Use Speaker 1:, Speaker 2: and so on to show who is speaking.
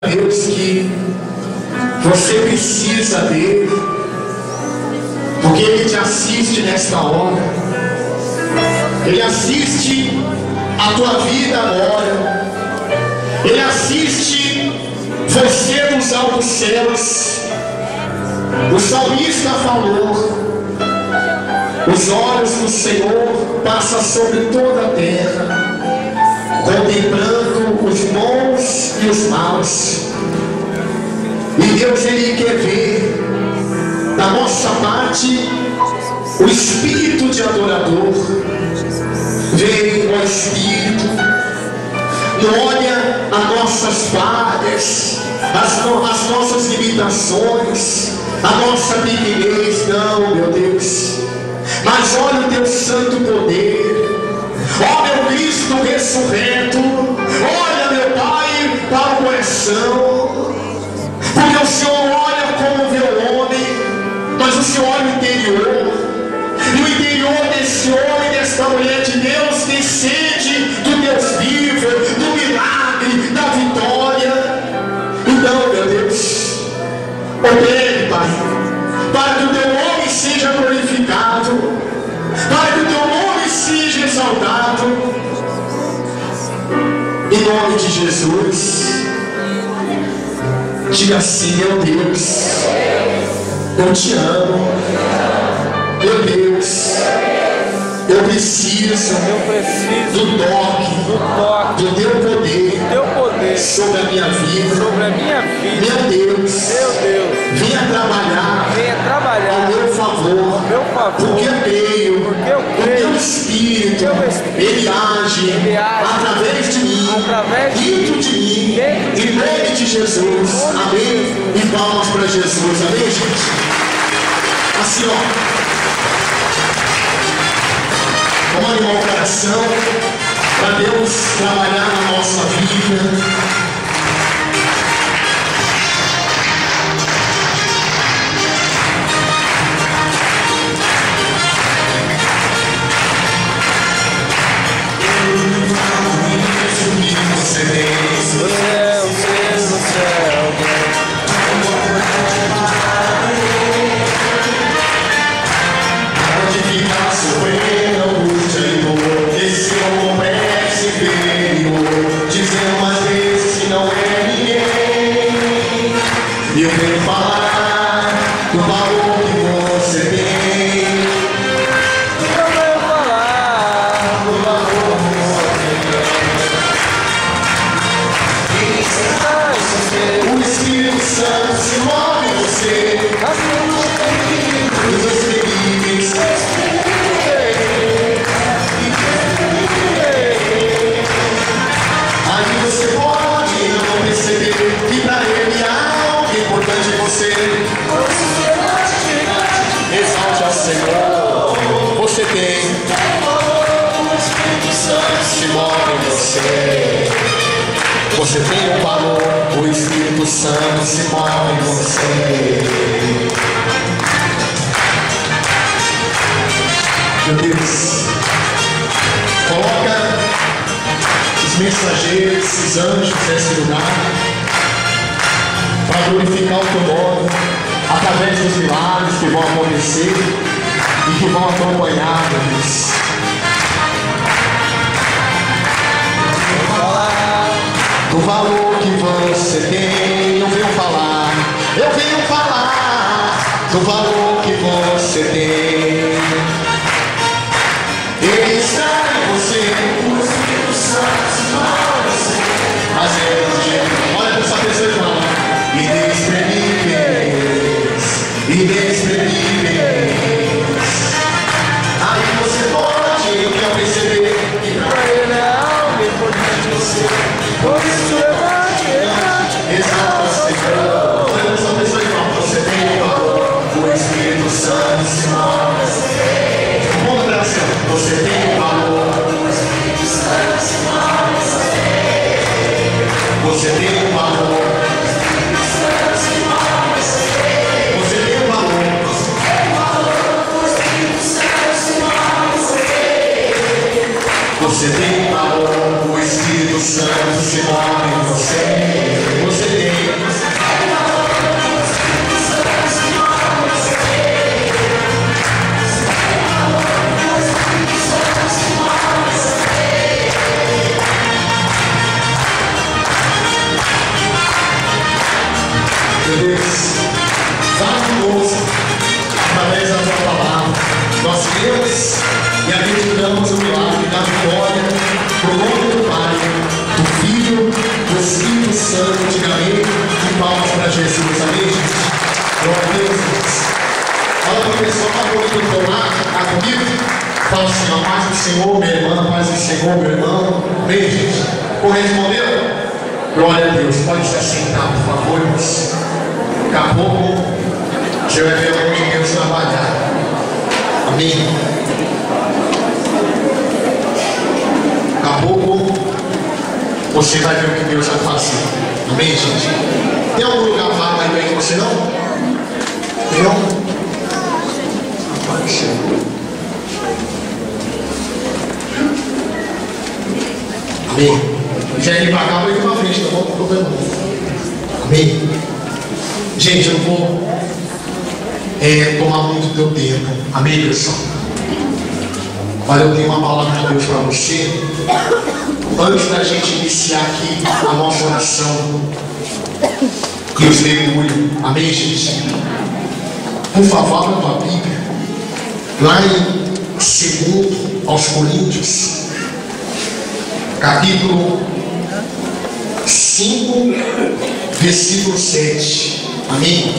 Speaker 1: Deus que você precisa dele, porque ele te assiste nesta hora, ele assiste a tua vida agora, ele assiste você nos altos céus. O salmista falou: os olhos do Senhor passam sobre toda a terra, contemplando os bons e os maus. E Deus, ele quer ver da nossa parte o espírito de adorador. Vem o Espírito, olha as nossas falhas, as nossas limitações, a nossa pequenez. Não, meu Deus, mas olha o teu santo poder. Ó meu Cristo ressurreto, olha, meu Pai, para o coração, porque o Senhor olha como vê o homem, mas o Senhor olha o interior, e o interior desse homem, desta mulher de Deus, tem sede do Deus vivo, do milagre, da vitória. Então, meu Deus, opere, Pai, para que o teu nome seja glorificado, para que o teu nome seja exaltado, em nome de Jesus. Diga assim: meu Deus, eu te amo, meu Deus, eu preciso do toque do teu poder sobre a minha vida. Meu Deus, venha trabalhar ao meu favor, porque eu creio, o teu Espírito, ele age através de mim, dentro de mim, em nome de Jesus. Amém? E palmas para Jesus. Amém, gente? Assim, ó, vamos animar o coração para Deus trabalhar na nossa vida. E eu venho falar do valor que você tem. Eu venho falar do valor que você tem. O Espírito Santo se move em você. Os experimentos. Aí você pode não perceber que para ele há importante em você. Exalte ao Senhor. Você tem. O Espírito Santo se move em você. Você tem um valor. O Espírito Santo se move em você. Meu Deus, coloca os mensageiros, os anjos nesse lugar, para glorificar o teu nome, através dos milagres que vão acontecer e que vão acompanhar, meu Deus. Do valor que você tem, eu venho falar do valor que você tem. Ele está em você, o Espírito Santo se move em você. Mas olha para essa pessoa e fala: inexprimíveis. Aí você pode, eu quero perceber que para ele é algo importante em você. Por isso levante, exalta o Senhor. Olha para essa pessoa e fala: você tem o valor, o Espírito Santo se move. através da tua palavra. Nós cremos e acreditamos no milagre da vitória, no nome do Pai, do Filho, do Espírito Santo. Diga amém e palmas para Jesus. Amém, gente? Glória a Deus, Deus. Fala para a pessoa que está bonito do teu lado, está comigo? Fala assim, a paz do Senhor, minha irmã, a paz do Senhor, meu irmão. Amém, gente? Correspondeu? Glória a Deus. Pode se assentar, por favor, irmãos. Daqui a pouco, você vai ver onde Deus trabalhar. Amém? Daqui a pouco, você vai ver o que Deus vai fazer. Amém, gente? Tem algum lugar vago aí com você, não? Não? Apareceu. Amém? Já ir pra cá, vai ir pra frente, tá bom? Não tem problema. Amém? Gente, eu não vou tomar muito do teu tempo. Amém, pessoal? Olha, eu tenho uma palavra de Deus para você. Antes da gente iniciar aqui a nossa oração e os mergulhos. Amém, gente? Por favor, abra a tua Bíblia. Lá em 2 aos Coríntios, capítulo 5, versículo 7. Amém?